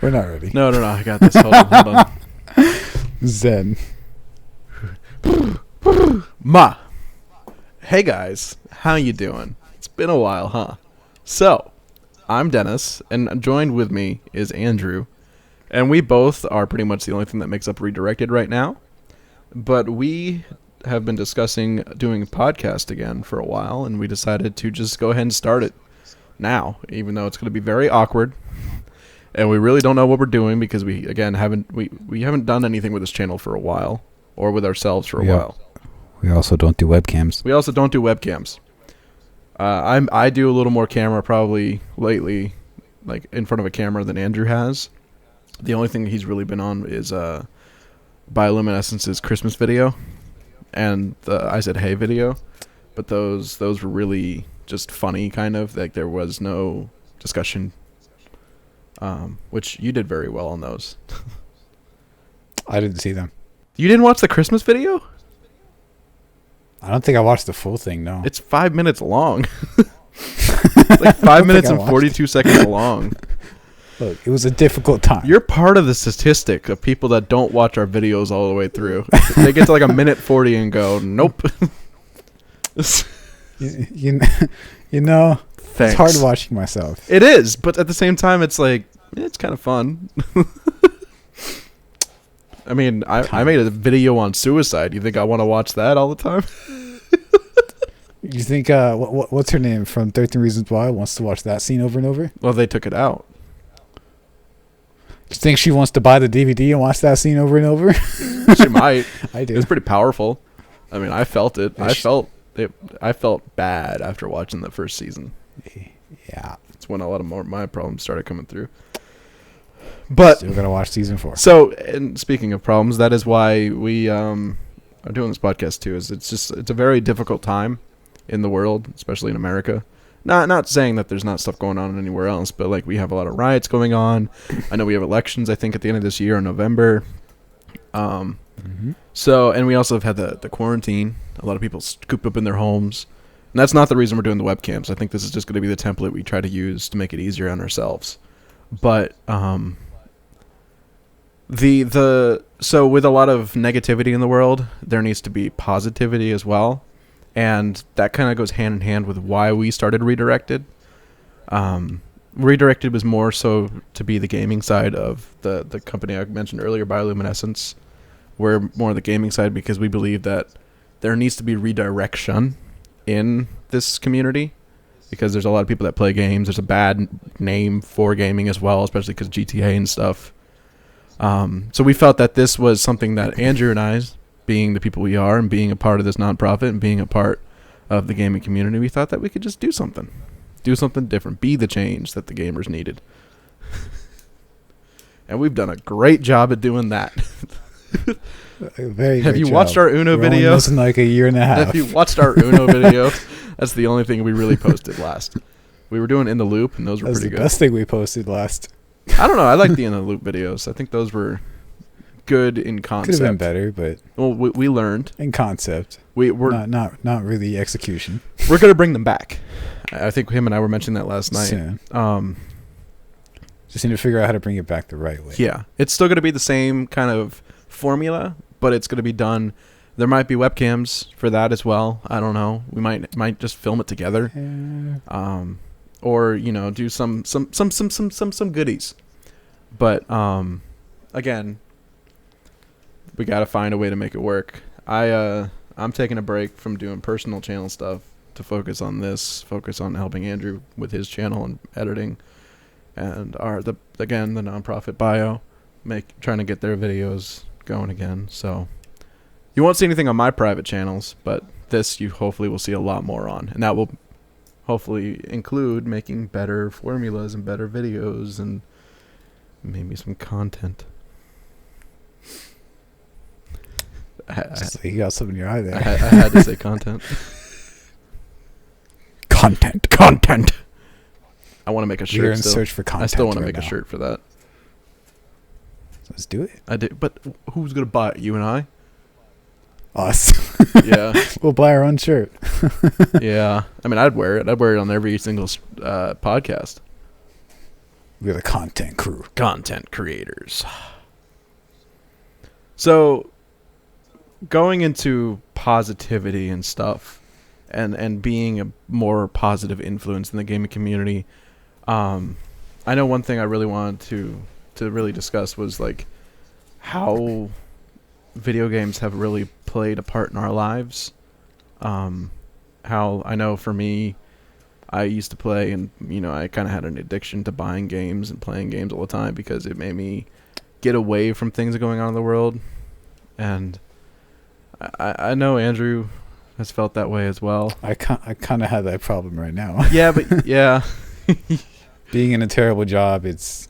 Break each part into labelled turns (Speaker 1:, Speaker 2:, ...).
Speaker 1: We're not ready.
Speaker 2: No, I got this. Hold on.
Speaker 1: Zen.
Speaker 2: Ma. Hey guys, how you doing? It's been a while, huh? So, I'm Dennis, and joined with me is Andrew, and we both are pretty much the only thing that makes up Redirected right now. But we have been discussing doing a podcast again for a while, and we decided to just go ahead and start it now, even though it's going to be very awkward. And we really don't know what we're doing because we haven't done anything with this channel for a while, or with ourselves for a while.
Speaker 1: We also don't do webcams.
Speaker 2: We also don't do webcams. I do a little more camera probably lately, like in front of a camera than Andrew has. The only thing he's really been on is Bioluminescence's Christmas video and the I Said Hey video, but those were really just funny, kind of, like there was no discussion, which you did very well on those.
Speaker 1: I didn't see them.
Speaker 2: You didn't watch the Christmas video?
Speaker 1: I don't think I watched the full thing, no.
Speaker 2: It's 5 minutes long. It's like 5 minutes and 42 seconds long.
Speaker 1: Look, it was a difficult time.
Speaker 2: You're part of the statistic of people that don't watch our videos all the way through. They get to like a minute 40 and go, nope.
Speaker 1: you know,
Speaker 2: Thanks.
Speaker 1: It's hard watching myself.
Speaker 2: It is, but at the same time, it's like, it's kind of fun. I mean, I made a video on suicide. You think I want to watch that all the time?
Speaker 1: You think, what's her name from 13 Reasons Why wants to watch that scene over and over?
Speaker 2: Well, they took it out.
Speaker 1: You think she wants to buy the DVD and watch that scene over and over?
Speaker 2: She might.
Speaker 1: I do.
Speaker 2: It was pretty powerful. I mean, I felt it.
Speaker 1: Yeah,
Speaker 2: I felt bad after watching the first season.
Speaker 1: Yeah.
Speaker 2: It's when a lot of my problems started coming through. But
Speaker 1: still gotta watch season 4.
Speaker 2: So, and speaking of problems, that is why we are doing this podcast too. It's a very difficult time in the world, especially in America. Not saying that there's not stuff going on anywhere else, but like we have a lot of riots going on. I know we have elections, I think, at the end of this year in November. So, and we also have had the quarantine. A lot of people cooped up in their homes. And that's not the reason we're doing the webcams. I think this is just going to be the template we try to use to make it easier on ourselves. But so with a lot of negativity in the world, there needs to be positivity as well. And that kind of goes hand in hand with why we started Redirected. Redirected was more so to be the gaming side of the company I mentioned earlier, Bioluminescence. We're more the gaming side because we believe that there needs to be redirection in this community because there's a lot of people that play games. There's a bad name for gaming as well, especially because GTA and stuff. So we felt that this was something that Andrew and I, being the people we are and being a part of this nonprofit and being a part of the gaming community, we thought that we could just do something different, be the change that the gamers needed. And we've done a great job at doing that. Have you watched our Uno video?
Speaker 1: It's been like a year and a half.
Speaker 2: Have you watched our Uno video? That's the only thing we really posted last. We were doing In the Loop, and those were pretty good.
Speaker 1: That's the best thing we posted last.
Speaker 2: I don't know. I like the In the Loop videos. I think those were good in concept.
Speaker 1: Could have been better, but
Speaker 2: well, we learned
Speaker 1: in concept.
Speaker 2: We're
Speaker 1: not really execution.
Speaker 2: We're gonna bring them back. I think him and I were mentioning that last night.
Speaker 1: Soon. Just need to figure out how to bring it back the right way.
Speaker 2: Yeah, it's still gonna be the same kind of formula, but it's gonna be done. There might be webcams for that as well. I don't know. We might just film it together, or do some goodies. But again, we gotta find a way to make it work. I'm taking a break from doing personal channel stuff to focus on helping Andrew with his channel and editing, and the nonprofit Bio, trying to get their videos going again. So you won't see anything on my private channels, but this you hopefully will see a lot more on, and that will hopefully include making better formulas and better videos and maybe some content.
Speaker 1: You got something in your eye there.
Speaker 2: I had to say content. Content. I want to make a shirt.
Speaker 1: We're in
Speaker 2: still.
Speaker 1: search for content.
Speaker 2: I still want to
Speaker 1: right
Speaker 2: make
Speaker 1: now.
Speaker 2: a shirt for that.
Speaker 1: Let's do it.
Speaker 2: I did, but who's gonna buy it? You and I?
Speaker 1: Us.
Speaker 2: Yeah.
Speaker 1: We'll buy our own shirt.
Speaker 2: Yeah. I mean, I'd wear it. I'd wear it on every single podcast.
Speaker 1: We're the content crew.
Speaker 2: Content creators. So, going into positivity and stuff, and being a more positive influence in the gaming community, I know one thing I really wanted to really discuss was like how video games have really played a part in our lives. How I know for me, I used to play, and I kind of had an addiction to buying games and playing games all the time because it made me get away from things going on in the world. And I know Andrew has felt that way as well.
Speaker 1: I kind of have that problem right now.
Speaker 2: Yeah, but yeah.
Speaker 1: Being in a terrible job, it's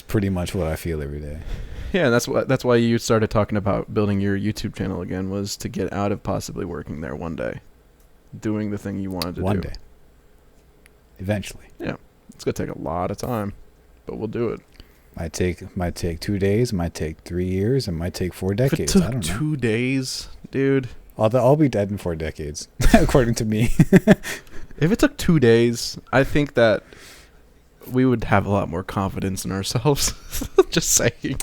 Speaker 1: pretty much what I feel every day.
Speaker 2: Yeah, and that's why you started talking about building your YouTube channel again, was to get out of possibly working there one day, doing the thing you wanted to do.
Speaker 1: One day. Eventually.
Speaker 2: Yeah. It's going to take a lot of time, but we'll do it.
Speaker 1: Might take 2 days, might take 3 years, and might take 4 decades.
Speaker 2: If it
Speaker 1: I don't
Speaker 2: took
Speaker 1: know.
Speaker 2: 2 days, dude.
Speaker 1: I'll be dead in 4 decades, according to me.
Speaker 2: If it took 2 days, I think that we would have a lot more confidence in ourselves. Just saying.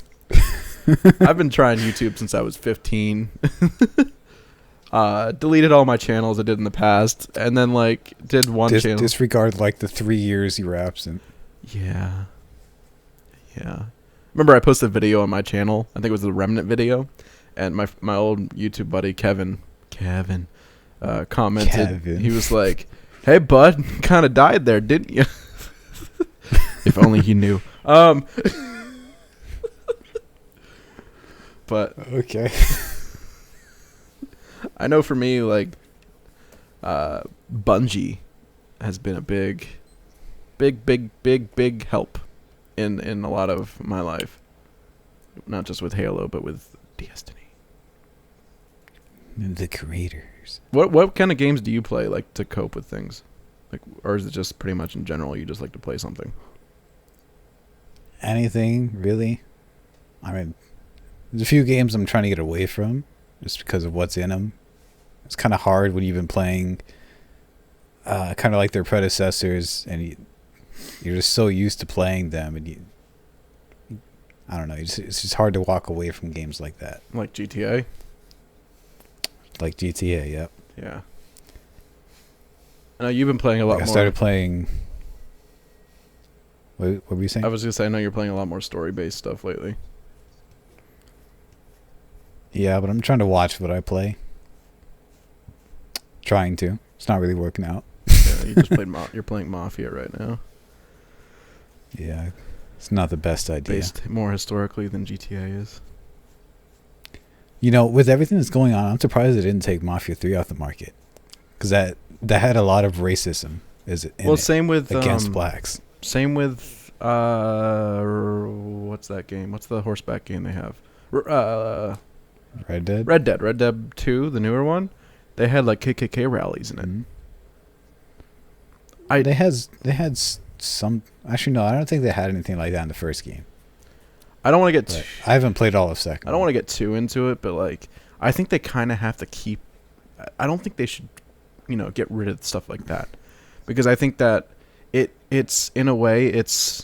Speaker 2: I've been trying YouTube since I was 15. Deleted all my channels I did in the past, and then did one channel.
Speaker 1: Disregard the 3 years you were absent.
Speaker 2: Yeah. Remember, I posted a video on my channel. I think it was the Remnant video, and my old YouTube buddy Kevin commented.
Speaker 1: Kevin.
Speaker 2: He was like, "Hey, bud, kind of died there, didn't you?" If only he knew. But
Speaker 1: okay.
Speaker 2: I know for me, Bungie has been a big help in a lot of my life. Not just with Halo, but with Destiny.
Speaker 1: The creators.
Speaker 2: What kind of games do you play to cope with things? Or is it just pretty much in general you just like to play something?
Speaker 1: Anything, really. I mean, there's a few games I'm trying to get away from just because of what's in them. It's kind of hard when you've been playing kind of like their predecessors, and you're just so used to playing them, and I don't know, it's just hard to walk away from games like that.
Speaker 2: Like GTA?
Speaker 1: Like GTA, yep.
Speaker 2: Yeah. I know you've been playing a lot more.
Speaker 1: I started playing... What were you saying?
Speaker 2: I was going to say, I know you're playing a lot more story-based stuff lately.
Speaker 1: Yeah, but I'm trying to watch what I play. Trying to. It's not really working out.
Speaker 2: Yeah, you just played you're playing Mafia right now.
Speaker 1: Yeah, it's not the best idea.
Speaker 2: Based more historically than GTA is.
Speaker 1: With everything that's going on, I'm surprised they didn't take Mafia 3 off the market. Because that had a lot of racism.
Speaker 2: Same with...
Speaker 1: against blacks.
Speaker 2: Same with... what's that game? What's the horseback game they have?
Speaker 1: Red Dead?
Speaker 2: Red Dead 2, the newer one. They had KKK rallies in it.
Speaker 1: Mm-hmm. They had some... Actually, no, I don't think they had anything like that in the first game.
Speaker 2: I don't want to get...
Speaker 1: I haven't played all of second.
Speaker 2: I don't want to get too into it, but I think they kind of have to keep... I don't think they should, get rid of stuff like that. Because I think that it's in a way, it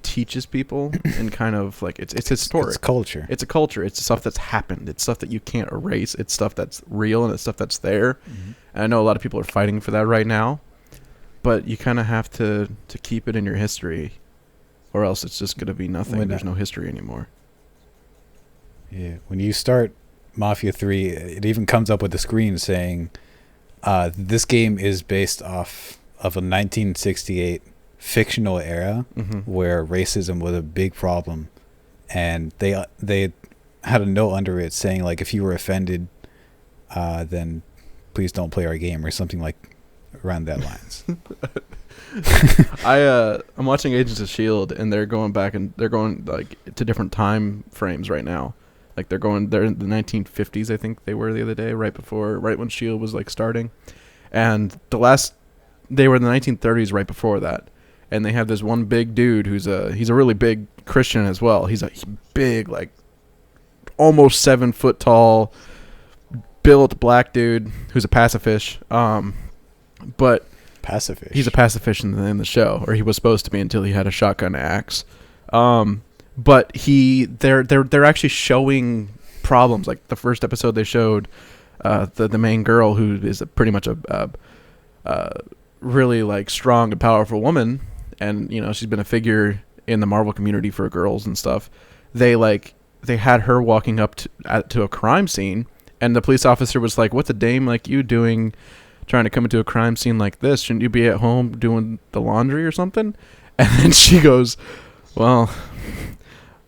Speaker 2: teaches people and kind of it's historic.
Speaker 1: It's culture.
Speaker 2: It's a culture. It's stuff that's happened. It's stuff that you can't erase. It's stuff that's real, and it's stuff that's there.
Speaker 1: Mm-hmm.
Speaker 2: And I know a lot of people are fighting for that right now, but you kind of have to keep it in your history, or else it's just going to be nothing. There's no history anymore.
Speaker 1: Yeah, when you start Mafia 3, it even comes up with the screen saying, this game is based off of a 1968 fictional era where racism was a big problem, and they had a note under it saying if you were offended, then please don't play our game, or something around that lines.
Speaker 2: I'm watching Agents of S.H.I.E.L.D. and they're going back and they're going to different time frames right now. They're in the 1950s, I think they were the other day, right when S.H.I.E.L.D. was starting, and they were in the 1930s right before that. And they have this one big dude he's a really big Christian as well. He's a big, almost 7 foot tall, built black dude who's a pacifist. But
Speaker 1: pacifist.
Speaker 2: He's a pacifist in the show, or he was supposed to be until he had a shotgun axe. But they're actually showing problems. Like the first episode, they showed the main girl, who is pretty much a really like strong and powerful woman, and she's been a figure in the Marvel community for girls and stuff. They had her walking up to a crime scene, and the police officer was like, "What's a dame like you doing, trying to come into a crime scene like this? Shouldn't you be at home doing the laundry or something?" And then she goes, "Well,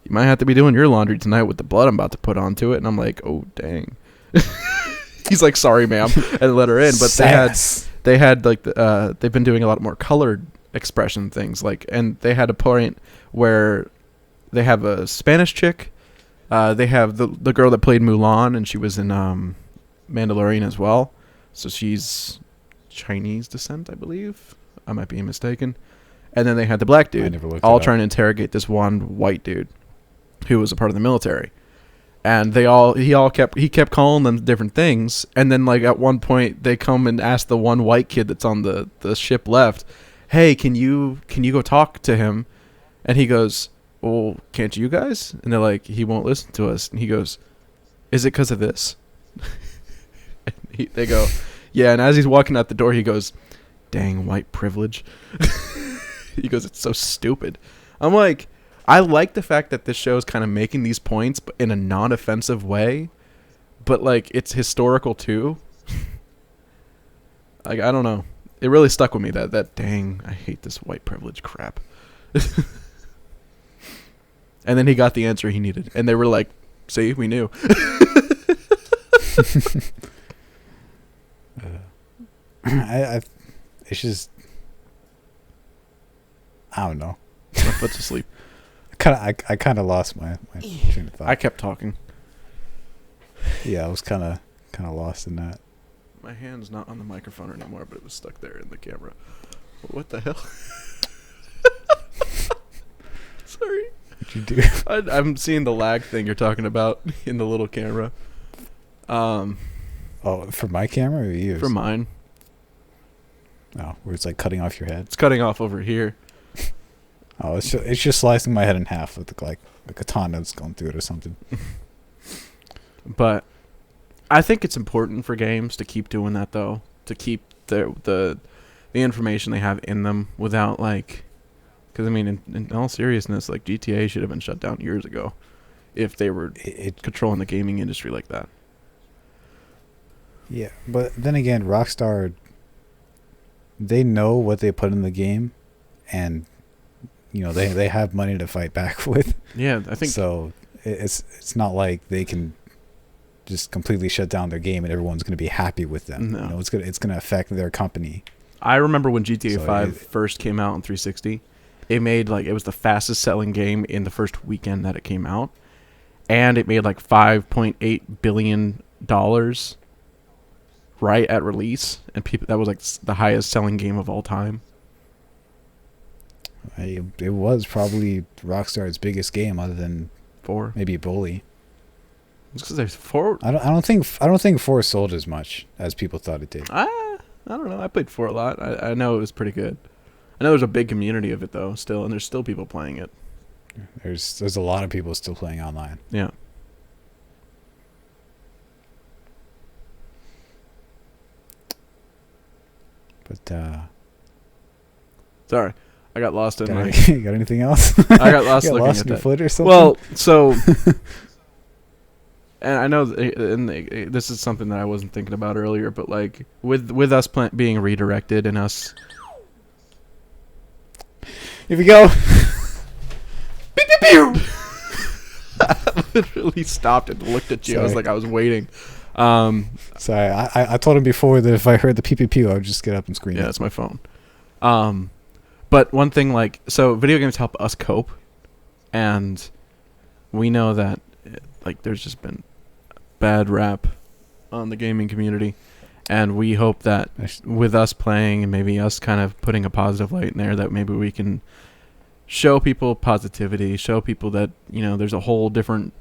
Speaker 2: you might have to be doing your laundry tonight with the blood I'm about to put onto it." And I'm like, "Oh dang." He's like, "Sorry, ma'am," and let her in. But they had like they've been doing a lot more colored expression things, like, and they had a point where they have a Spanish chick. They have the girl that played Mulan, and she was in Mandalorian as well. So she's Chinese descent, I believe. I might be mistaken. And then they had the black dude, all trying to interrogate this one white dude who was a part of the military. And he kept calling them different things. And then like at one point they come and ask the one white kid that's on the ship left, "Hey, can you go talk to him?" And he goes, "Well, can't you guys?" And they're like, "He won't listen to us." And he goes, "Is it because of this?" They go, "Yeah." And as he's walking out the door, he goes, "Dang, white privilege." He goes, "It's so stupid." I'm like, I like the fact that this show is kind of making these points, but in a non-offensive way. But like, it's historical too. Like, I don't know. It really stuck with me that dang, I hate this white privilege crap. And then he got the answer he needed, and they were like, "See, we knew."
Speaker 1: It's just, I don't know.
Speaker 2: My foot's asleep.
Speaker 1: I kind of lost my train of thought.
Speaker 2: I kept talking.
Speaker 1: Yeah, I was kind of lost in that.
Speaker 2: My hand's not on the microphone anymore, but it was stuck there in the camera. What the hell? Sorry.
Speaker 1: What'd you do?
Speaker 2: I'm seeing the lag thing you're talking about in the little camera.
Speaker 1: Oh, for my camera or you?
Speaker 2: For mine.
Speaker 1: Oh, where it's like cutting off your head.
Speaker 2: It's cutting off over here.
Speaker 1: Oh, it's just slicing my head in half with like a katana that's going through it or something.
Speaker 2: But I think it's important for games to keep doing that, though, to keep the information they have in them without like, because I mean, in all seriousness, like GTA should have been shut down years ago if they were controlling the gaming industry like that.
Speaker 1: Yeah, but then again, Rockstar, they know what they put in the game, and they have money to fight back with.
Speaker 2: Yeah, I think
Speaker 1: so. It's not like they can just completely shut down their game and everyone's going to be happy with them.
Speaker 2: No.
Speaker 1: It's going to affect their company.
Speaker 2: I remember when GTA 5 first came out on 360, it was the fastest selling game in the first weekend that it came out, and it made like $5.8 billion right at release, and that was like the highest selling game of all time.
Speaker 1: It was probably Rockstar's biggest game, other than
Speaker 2: 4,
Speaker 1: maybe Bully.
Speaker 2: It's because there's 4.
Speaker 1: I don't think 4 sold as much as people thought it did.
Speaker 2: I don't know. I played 4 a lot. I know it was pretty good. I know there's a big community of it though, still, and there's still people playing it.
Speaker 1: There's a lot of people still playing online.
Speaker 2: Yeah.
Speaker 1: But
Speaker 2: sorry, I got lost in my.
Speaker 1: Got anything else?
Speaker 2: I got lost looking
Speaker 1: lost
Speaker 2: at
Speaker 1: in your
Speaker 2: that.
Speaker 1: foot or something.
Speaker 2: Well, so, and I know, this is something that I wasn't thinking about earlier, but like with us being redirected and us.
Speaker 1: Here we go.
Speaker 2: Beep, beep, pew! I literally stopped and looked at you.
Speaker 1: Sorry.
Speaker 2: I was like, I was waiting.
Speaker 1: Sorry, I told him before that if I heard the PPP, I would just get up and scream.
Speaker 2: Yeah, it's my phone. But one thing, like, so video games help us cope, and we know that, like, there's just been bad rap on the gaming community, and we hope that with us playing and maybe us kind of putting a positive light in there, that maybe we can show people positivity, show people that, there's a whole different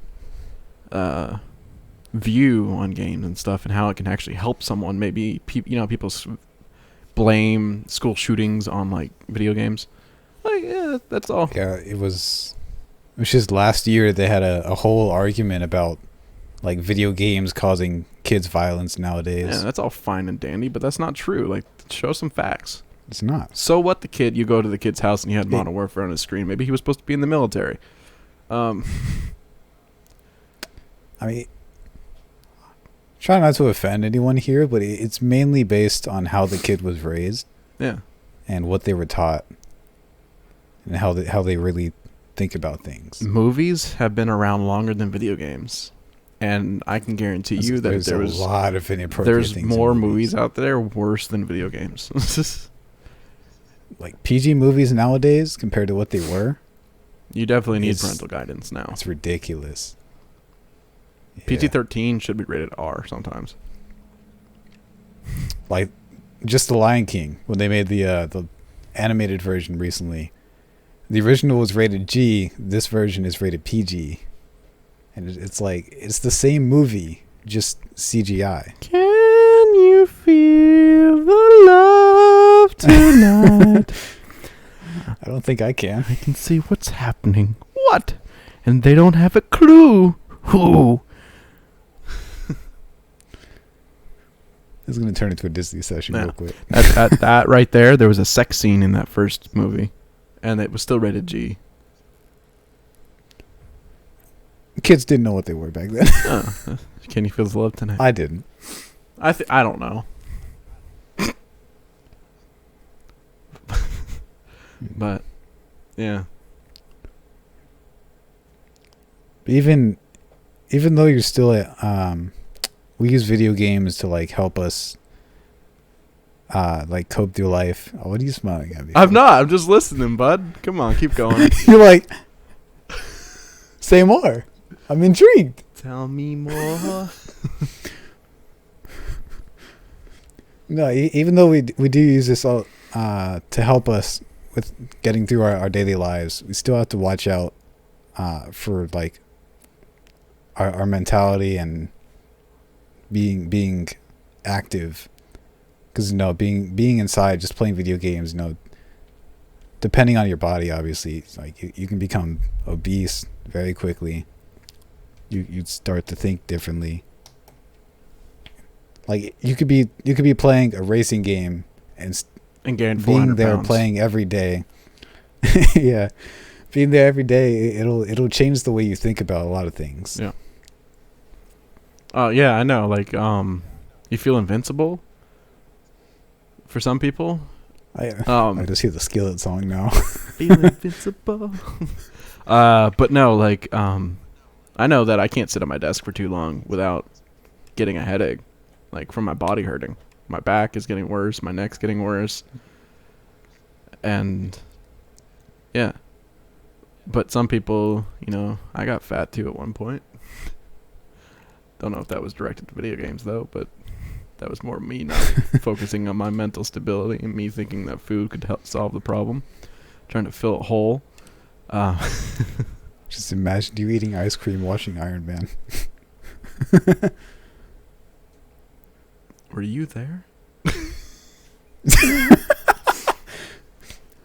Speaker 2: view on games and stuff, and how it can actually help someone. Maybe people blame school shootings on like video games. Like, yeah, that's all.
Speaker 1: Yeah, it was just last year they had a whole argument about like video games causing kids violence nowadays.
Speaker 2: Yeah, that's all fine and dandy, but that's not true. Like, show some facts.
Speaker 1: It's not.
Speaker 2: So what? The kid, you go to the kid's house and he had Modern Warfare on his screen. Maybe he was supposed to be in the military.
Speaker 1: I mean, try not to offend anyone here, but it's mainly based on how the kid was raised.
Speaker 2: Yeah.
Speaker 1: And what they were taught, and how they really think about things.
Speaker 2: Movies have been around longer than video games, and I can guarantee you that
Speaker 1: there's a lot of inappropriate things.
Speaker 2: There's more movies out there worse than video games.
Speaker 1: Like PG movies nowadays compared to what they were.
Speaker 2: You definitely need parental guidance now.
Speaker 1: It's ridiculous. Yeah.
Speaker 2: PG-13 should be rated R sometimes.
Speaker 1: Like just The Lion King, when they made the animated version recently. The original was rated G. This version is rated PG. And it's like, it's the same movie, just CGI.
Speaker 2: Can you feel the love tonight?
Speaker 1: I don't think I can.
Speaker 2: I can see what's happening. What? And they don't have a clue. Who?
Speaker 1: This is going to turn into a Disney session real quick.
Speaker 2: That right there, there was a sex scene in that first movie. And it was still rated G.
Speaker 1: Kids didn't know what they were back then.
Speaker 2: Can you feel the love tonight?
Speaker 1: I didn't.
Speaker 2: I don't know. But, yeah.
Speaker 1: Even though you're still we use video games to like help us like cope through life. Oh, what are you smiling at me?
Speaker 2: I'm not. I'm just listening, bud. Come on, keep going.
Speaker 1: You're like, say more. I'm intrigued.
Speaker 2: Tell me more.
Speaker 1: No, even though we do use this all to help us with getting through our daily lives, we still have to watch out for like our mentality and being active. Because being inside, just playing video games, depending on your body, obviously, it's like you can become obese very quickly. You'd start to think differently. Like you could be playing a racing game and
Speaker 2: gain 400
Speaker 1: being there
Speaker 2: pounds.
Speaker 1: playing every day. Yeah, being there every day, it'll change the way you think about a lot of things.
Speaker 2: Yeah. Yeah, I know. Like, you feel invincible. For some people,
Speaker 1: I just hear the Skillet song now.
Speaker 2: feel invincible. But no, like, I know that I can't sit at my desk for too long without getting a headache, like from my body hurting. My back is getting worse. My neck's getting worse. And yeah, but some people, I got fat too at one point. Don't know if that was directed to video games though, but that was more me not focusing on my mental stability and me thinking that food could help solve the problem, trying to fill a hole.
Speaker 1: Just imagine you eating ice cream watching Iron Man.
Speaker 2: Were you there?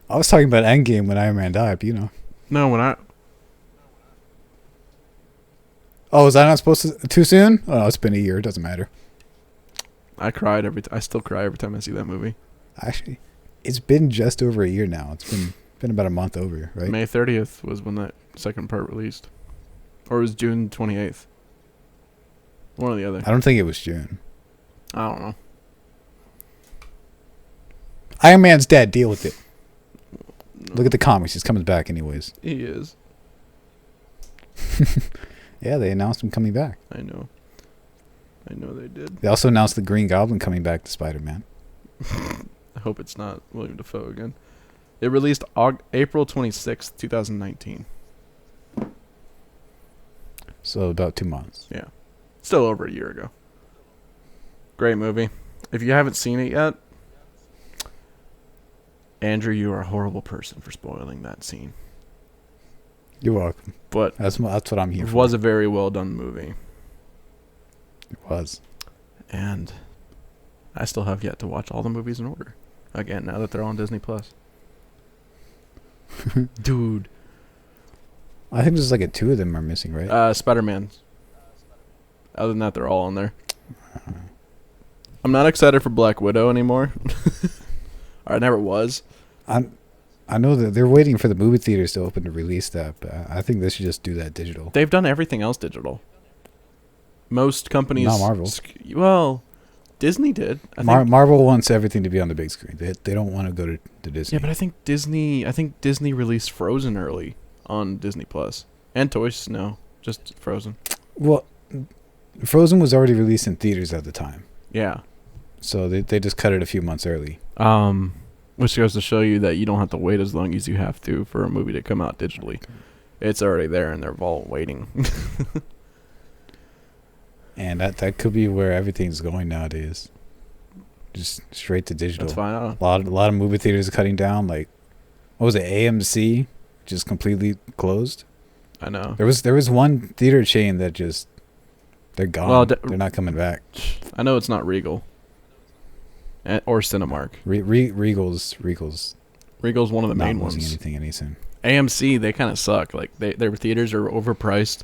Speaker 1: I was talking about Endgame when Iron Man died, but
Speaker 2: No, when I...
Speaker 1: Oh, was I not supposed to... Too soon? Oh, it's been a year. It doesn't matter.
Speaker 2: I cried I still cry every time I see that movie.
Speaker 1: Actually, it's been just over a year now. It's been about a month over, right?
Speaker 2: May 30th was when that second part released. Or it was June 28th. One or the other.
Speaker 1: I don't think it was June.
Speaker 2: I don't know.
Speaker 1: Iron Man's dead. Deal with it.
Speaker 2: No.
Speaker 1: Look at the comics. He's coming back anyways.
Speaker 2: He is.
Speaker 1: Yeah, they announced him coming back.
Speaker 2: I know they did.
Speaker 1: They also announced the Green Goblin coming back to Spider-Man.
Speaker 2: I hope it's not William Dafoe again. It released April 26th, 2019.
Speaker 1: So about 2 months.
Speaker 2: Yeah. Still over a year ago. Great movie. If you haven't seen it yet, Andrew, you are a horrible person for spoiling that scene.
Speaker 1: You're welcome.
Speaker 2: But
Speaker 1: that's what I'm here
Speaker 2: it
Speaker 1: for.
Speaker 2: was a very well done movie.
Speaker 1: It was.
Speaker 2: And I still have yet to watch all the movies in order. again now that they're on Disney Plus. Dude,
Speaker 1: I think there's like two of them are missing, right?
Speaker 2: Spider-Man. Other than that, they're all on there. I'm not excited for Black Widow anymore. I never was.
Speaker 1: I know that they're waiting for the movie theaters to open to release that, but I think they should just do that digital.
Speaker 2: They've done everything else digital. Most companies...
Speaker 1: Not Marvel.
Speaker 2: Well, Disney did. I think.
Speaker 1: Marvel wants everything to be on the big screen. They don't want to go to Disney.
Speaker 2: Yeah, but I think Disney released Frozen early on Disney Plus. And Toy Story, no, just Frozen.
Speaker 1: Well, Frozen was already released in theaters at the time.
Speaker 2: Yeah.
Speaker 1: So they just cut it a few months early.
Speaker 2: Which goes to show you that you don't have to wait as long as you have to for a movie to come out digitally. It's already there and they're all waiting.
Speaker 1: And that could be where everything's going nowadays. Just straight to digital.
Speaker 2: That's fine.
Speaker 1: A lot of movie theaters are cutting down. Like, what was it? AMC just completely closed.
Speaker 2: I know.
Speaker 1: There was one theater chain that just they're gone.
Speaker 2: Well,
Speaker 1: they're not coming back.
Speaker 2: I know it's not Regal. Or Cinemark.
Speaker 1: Regal's
Speaker 2: one of the main
Speaker 1: not losing
Speaker 2: ones.
Speaker 1: anything anything.
Speaker 2: AMC, they kind of suck. Like their theaters are overpriced.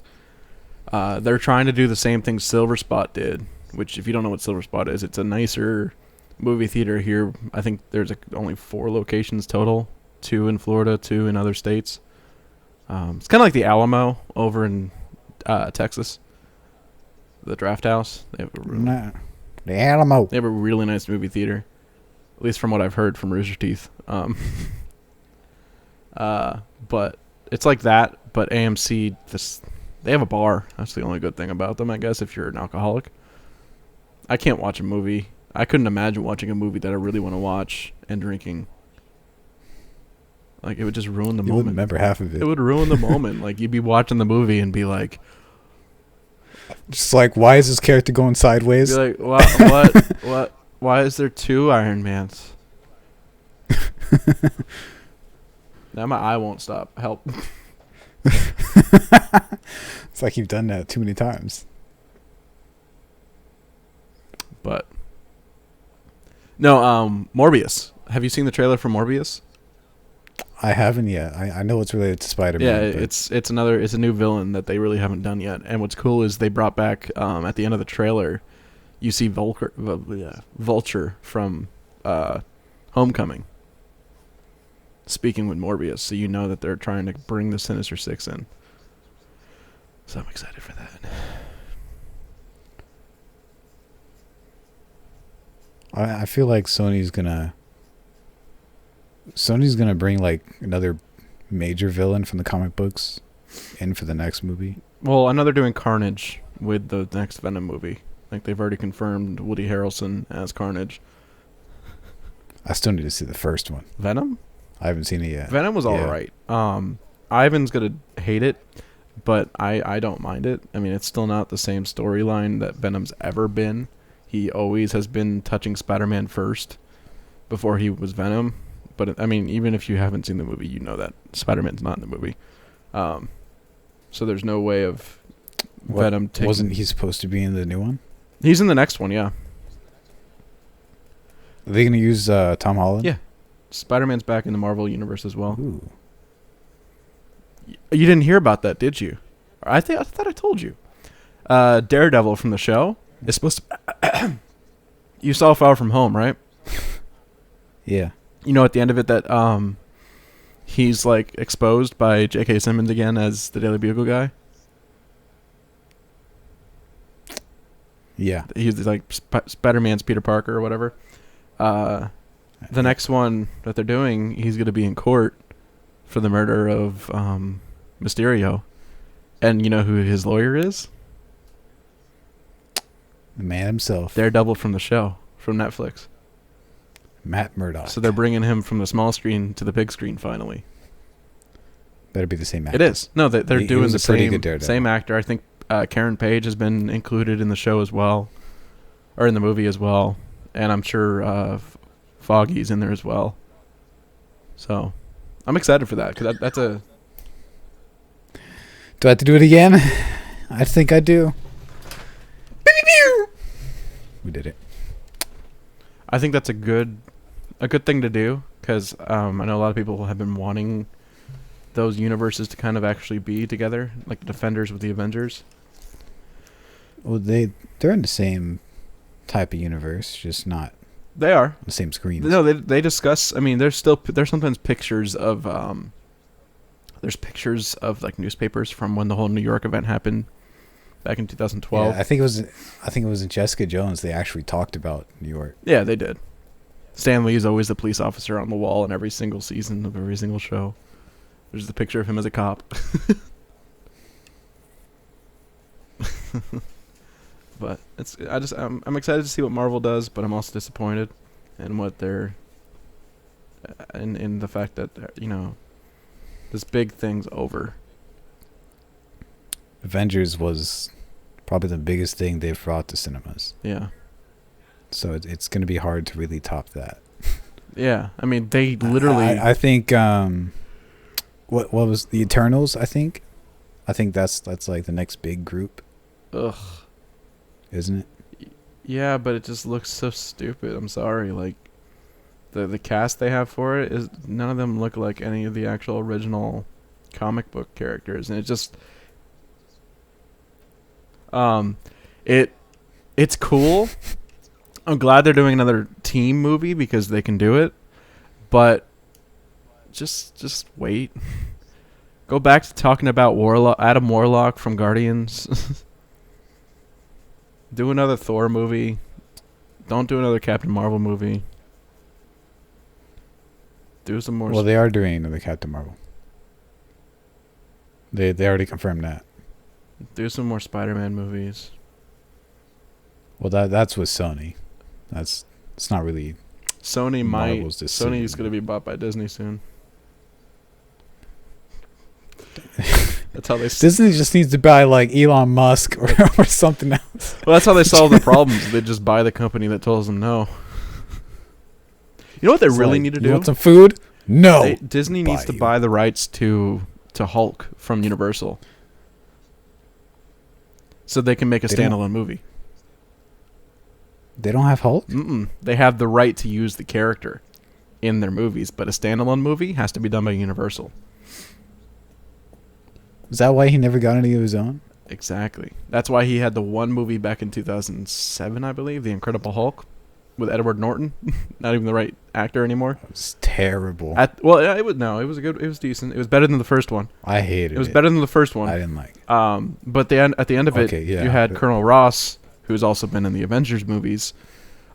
Speaker 2: They're trying to do the same thing Silver Spot did, which if you don't know what Silver Spot is, it's a nicer movie theater here. I think there's only 4 locations total, 2 in Florida, 2 in other states. It's kind of like the Alamo over in Texas, the Draft House.
Speaker 1: The Alamo.
Speaker 2: They have a really nice movie theater, at least from what I've heard from Rooster Teeth. But it's like that. But AMC, they have a bar. That's the only good thing about them, I guess, if you're an alcoholic. I can't watch a movie. I couldn't imagine watching a movie that I really want to watch and drinking. Like, it would just ruin the moment.
Speaker 1: You wouldn't remember half of it.
Speaker 2: It would ruin the moment. Like, you'd be watching the movie and be like...
Speaker 1: Just like, why is this character going sideways?
Speaker 2: Be like, what? Why is there 2 Iron Mans? Now my eye won't stop. Help.
Speaker 1: It's like you've done that too many times.
Speaker 2: But no, Morbius. Have you seen the trailer for Morbius?
Speaker 1: I haven't yet. I know it's related to Spider-Man.
Speaker 2: Yeah, it's a new villain that they really haven't done yet. And what's cool is they brought back at the end of the trailer, you see Vulture from Homecoming speaking with Morbius, so you know that they're trying to bring the Sinister Six in. So I'm excited for that.
Speaker 1: I feel like Sony's gonna bring like another major villain from the comic books in for the next movie.
Speaker 2: Well, I know they're doing Carnage with the next Venom movie. Like, they've already confirmed Woody Harrelson as Carnage.
Speaker 1: I still need to see the first one.
Speaker 2: Venom?
Speaker 1: I haven't seen it yet.
Speaker 2: Venom was alright. Ivan's gonna hate it, but I don't mind it. I mean, it's still not the same storyline that Venom's ever been. He always has been touching Spider-Man first before he was Venom. But, I mean, even if you haven't seen the movie, you know that Spider-Man's not in the movie. So there's no way of Venom taking...
Speaker 1: Wasn't he supposed to be in the new one?
Speaker 2: He's in the next one, yeah.
Speaker 1: Are they going to use Tom Holland?
Speaker 2: Yeah. Spider-Man's back in the Marvel Universe as well.
Speaker 1: Ooh.
Speaker 2: You didn't hear about that, did you? I thought I told you. Daredevil from the show is supposed to... You saw Far From Home, right?
Speaker 1: Yeah.
Speaker 2: You know at the end of it that he's like exposed by J.K. Simmons again as the Daily Bugle guy?
Speaker 1: Yeah.
Speaker 2: He's like Spider-Man's Peter Parker or whatever. The next one that they're doing, he's going to be in court for the murder of Mysterio. And you know who his lawyer is?
Speaker 1: The man himself.
Speaker 2: Daredevil from the show, from Netflix.
Speaker 1: Matt Murdock.
Speaker 2: So they're bringing him from the small screen to the big screen finally.
Speaker 1: Better be the same actor.
Speaker 2: It is. No, they're doing the same actor. I think Karen Page has been included in the show as well, or in the movie as well. And I'm sure Foggy's in there as well. So I'm excited for that, because that's a...
Speaker 1: Do I have to do it again? I think I do. We did it.
Speaker 2: I think that's a good a good thing to do because I know a lot of people have been wanting those universes to kind of actually be together, like the Defenders with the Avengers.
Speaker 1: Well, they're in the same type of universe, just not
Speaker 2: They are.
Speaker 1: on the same screens.
Speaker 2: No, they discuss. I mean, there's sometimes pictures of there's pictures of like newspapers from when the whole New York event happened back in 2012.
Speaker 1: Yeah, I think it was in Jessica Jones. They actually talked about New York.
Speaker 2: Yeah, they did. Stan Lee is always the police officer on the wall in every single season of every single show. There's the picture of him as a cop. But I'm excited to see what Marvel does, but I'm also disappointed in what they're in the fact that this big thing's over.
Speaker 1: Avengers was probably the biggest thing they've brought to cinemas.
Speaker 2: Yeah.
Speaker 1: So it's going to be hard to really top that.
Speaker 2: Yeah, I mean they literally.
Speaker 1: I think what was the Eternals? I think that's like the next big group.
Speaker 2: Ugh.
Speaker 1: Isn't it?
Speaker 2: Yeah, but it just looks so stupid. I'm sorry. Like the cast they have for it is none of them look like any of the actual original comic book characters, and it just it's cool. I'm glad they're doing another team movie because they can do it, but just wait. Go back to talking about Adam Warlock from Guardians. Do another Thor movie. Don't do another Captain Marvel movie. Do some more.
Speaker 1: Well, they are doing another Captain Marvel. They already confirmed that.
Speaker 2: Do some more Spider-Man movies.
Speaker 1: Well, that's with Sony. It's not really. Marvel's decision.
Speaker 2: Sony's gonna be bought by Disney soon. That's how they.
Speaker 1: Disney just needs to buy like Elon Musk or something else.
Speaker 2: Well, that's how they solve the problems. They just buy the company that tells them no. You know what they really need to do?
Speaker 1: You want some food? No.
Speaker 2: Disney needs to buy the rights to Hulk from Universal, so they can make a standalone movie.
Speaker 1: They don't have Hulk?
Speaker 2: They have the right to use the character in their movies, but a standalone movie has to be done by Universal.
Speaker 1: Is that why he never got any of his own?
Speaker 2: Exactly. That's why he had the one movie back in 2007, I believe, The Incredible Hulk, with Edward Norton. Not even the right actor anymore.
Speaker 1: It was terrible.
Speaker 2: It was decent. It was better than the first one.
Speaker 1: I hated it.
Speaker 2: It was better than the first one.
Speaker 1: I didn't like it.
Speaker 2: But at the end of it, you had Colonel Ross, who's also been in the Avengers movies,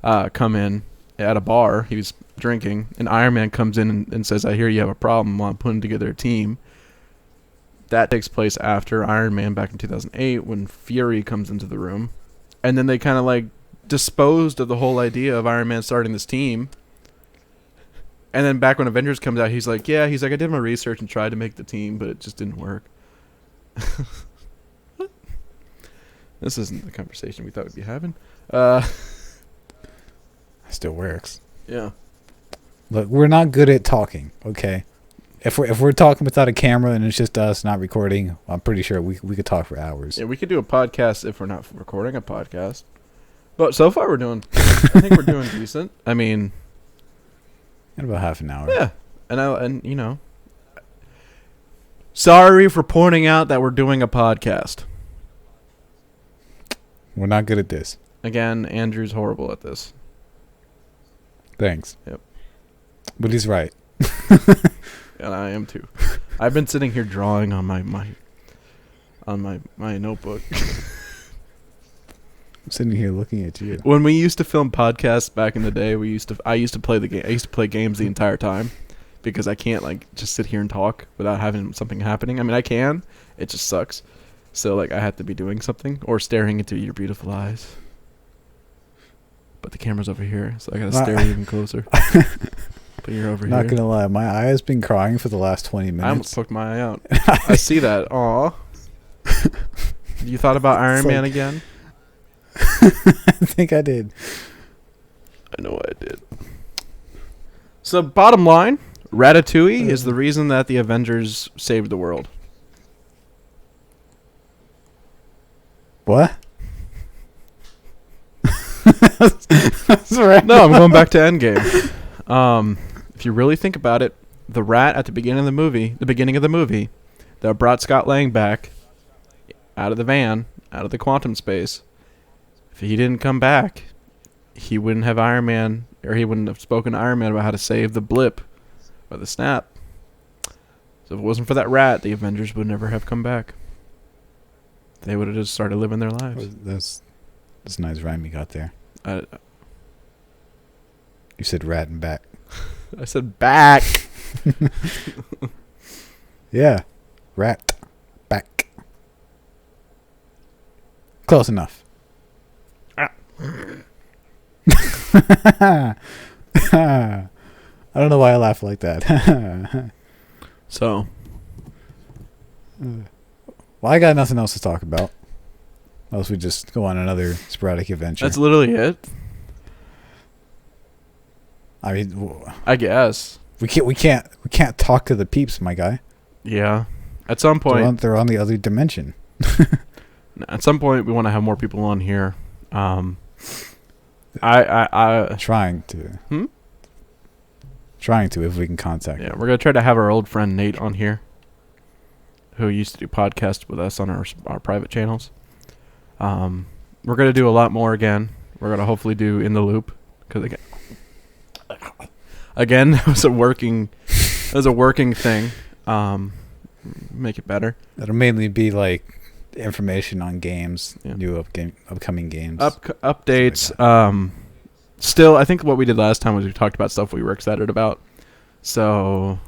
Speaker 2: come in at a bar. He was drinking, and Iron Man comes in and says, "I hear you have a problem while I'm putting together a team." That takes place after Iron Man back in 2008 when Fury comes into the room. And then they kind of like disposed of the whole idea of Iron Man starting this team. And then back when Avengers comes out, he's like, I did my research and tried to make the team, but it just didn't work. This isn't the conversation we thought we'd be having.
Speaker 1: It still works.
Speaker 2: Yeah.
Speaker 1: Look, we're not good at talking, okay? If we're talking without a camera and it's just us not recording, I'm pretty sure we could talk for hours.
Speaker 2: Yeah, we could do a podcast if we're not recording a podcast. But so far I think we're doing decent. I mean,
Speaker 1: in about half an hour.
Speaker 2: Yeah. And sorry for pointing out that we're doing a podcast.
Speaker 1: We're not good at this.
Speaker 2: Again, Andrew's horrible at this.
Speaker 1: Thanks.
Speaker 2: Yep.
Speaker 1: But he's right.
Speaker 2: And I am too. I've been sitting here drawing on my notebook.
Speaker 1: I'm sitting here looking at you.
Speaker 2: When we used to film podcasts back in the day, I used to play the game. I used to play games the entire time because I can't like just sit here and talk without having something happening. I mean, I can. It just sucks. So like I have to be doing something or staring into your beautiful eyes. But the camera's over here, so I gotta stare even closer. But you're over here.
Speaker 1: Not gonna lie, my eye has been crying for the last 20 minutes.
Speaker 2: I almost poked my eye out. I see that. Aw. You thought about Iron Man again?
Speaker 1: I think I did.
Speaker 2: I know I did. So, bottom line, Ratatouille is the reason that the Avengers saved the world.
Speaker 1: What? That's right.
Speaker 2: No, I'm going back to Endgame. If you really think about it, the rat at the beginning of the movie, that brought Scott Lang back out of the van, out of the quantum space. If he didn't come back, he wouldn't have Iron Man, or he wouldn't have spoken to Iron Man about how to save the blip or the snap. So if it wasn't for that rat, the Avengers would never have come back. They would have just started living their lives.
Speaker 1: That's a nice rhyme you got there.
Speaker 2: I
Speaker 1: You said rat and back.
Speaker 2: said back.
Speaker 1: Yeah. Rat. Back. Close enough.
Speaker 2: Ah.
Speaker 1: I don't know why I laugh like that.
Speaker 2: So,
Speaker 1: Well, I got nothing else to talk about. Else we just go on another sporadic adventure.
Speaker 2: that's literally it.
Speaker 1: I mean,
Speaker 2: I guess.
Speaker 1: we can't talk to the peeps, my guy.
Speaker 2: Yeah. At some point,
Speaker 1: They're on the other dimension.
Speaker 2: we want to have more people on here. I
Speaker 1: Trying to. Trying to, if we can contact
Speaker 2: Yeah,
Speaker 1: them.
Speaker 2: we're gonna try to have our old friend Nate on here, who used to do podcasts with us on our private channels. We're gonna do a lot more again. We're gonna hopefully do In the Loop, because again, that was a working thing. Make it better.
Speaker 1: That'll mainly be like information on games,
Speaker 2: Yeah.
Speaker 1: new upcoming games.
Speaker 2: Updates.
Speaker 1: Like
Speaker 2: Still, I think what we did last time was we talked about stuff we were excited about. So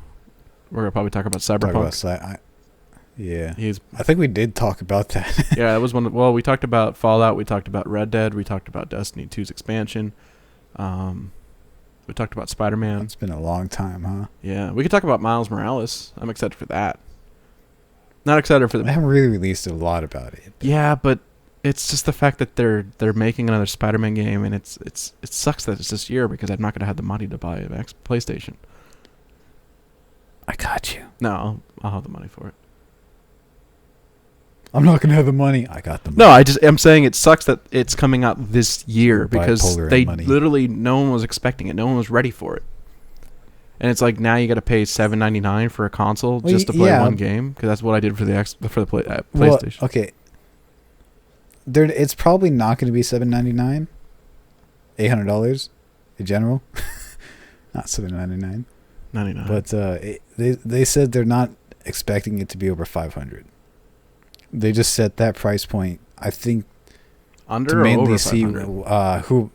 Speaker 2: we're gonna probably talk about Cyberpunk.
Speaker 1: Yeah,
Speaker 2: He's
Speaker 1: I think we did talk about that.
Speaker 2: yeah, it was one. Well, we talked about Fallout. We talked about Red Dead. We talked about Destiny 2's expansion. We talked about Spider-Man.
Speaker 1: It's been a long time, huh?
Speaker 2: Yeah, we could talk about Miles Morales. I'm excited for that. Not excited for
Speaker 1: They
Speaker 2: the.
Speaker 1: haven't really released a lot about it.
Speaker 2: Yeah, but it's just the fact that they're making another Spider-Man game, and it sucks that it's this year because I'm not gonna have the money to buy an PlayStation.
Speaker 1: I got you.
Speaker 2: No, I'll have the money for it.
Speaker 1: I'm not gonna have the money. I got the money.
Speaker 2: No, I'm saying it sucks that it's coming out this year because
Speaker 1: Bipolar
Speaker 2: they
Speaker 1: money.
Speaker 2: literally no one was expecting it. No one was ready for it. And it's like now you got to pay $7.99 for a console
Speaker 1: Well,
Speaker 2: just to play
Speaker 1: yeah.
Speaker 2: one game, because that's what I did for the PlayStation.
Speaker 1: Well, okay. It's probably not going to be $799, $800 in general. Not $799.
Speaker 2: 99.
Speaker 1: But they said they're not expecting it to be over 500. They just set that price point, I think,
Speaker 2: Under
Speaker 1: to
Speaker 2: or
Speaker 1: mainly
Speaker 2: over
Speaker 1: see
Speaker 2: 500?
Speaker 1: who.